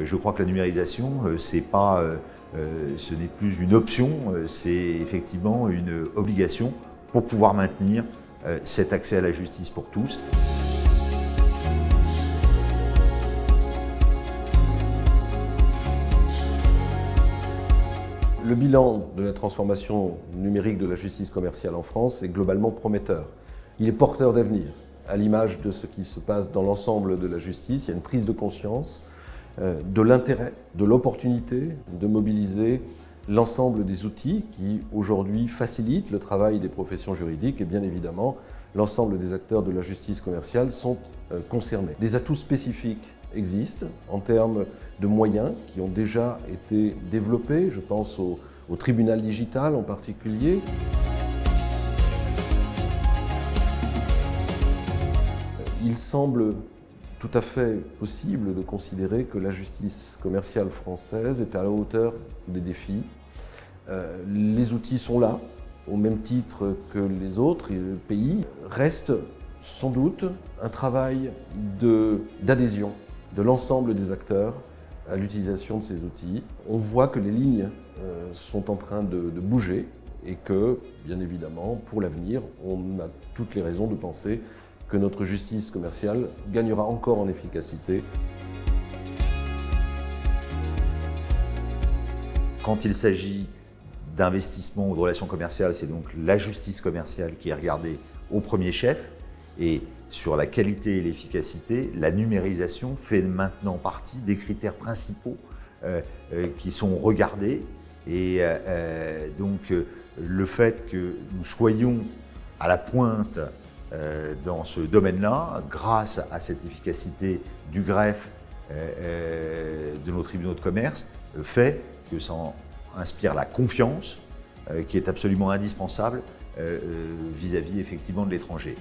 Je crois que la numérisation, ce n'est plus une option, c'est effectivement une obligation pour pouvoir maintenir cet accès à la justice pour tous. Le bilan de la transformation numérique de la justice commerciale en France est globalement prometteur. Il est porteur d'avenir, à l'image de ce qui se passe dans l'ensemble de la justice. Il y a une prise de conscience de l'intérêt, de l'opportunité de mobiliser l'ensemble des outils qui aujourd'hui facilitent le travail des professions juridiques et bien évidemment l'ensemble des acteurs de la justice commerciale sont concernés. Des atouts spécifiques existent en termes de moyens qui ont déjà été développés, je pense au tribunal digital en particulier. Il semble tout à fait possible de considérer que la justice commerciale française est à la hauteur des défis. Les outils sont là, au même titre que les autres pays. Reste sans doute un travail d'adhésion de l'ensemble des acteurs à l'utilisation de ces outils. On voit que les lignes sont en train de bouger et que, bien évidemment, pour l'avenir, on a toutes les raisons de penser que notre justice commerciale gagnera encore en efficacité. Quand il s'agit d'investissement ou de relations commerciales, c'est donc la justice commerciale qui est regardée au premier chef. Et sur la qualité et l'efficacité, la numérisation fait maintenant partie des critères principaux qui sont regardés. Et donc le fait que nous soyons à la pointe dans ce domaine-là, grâce à cette efficacité du greffe de nos tribunaux de commerce, fait que ça inspire la confiance qui est absolument indispensable vis-à-vis effectivement de l'étranger.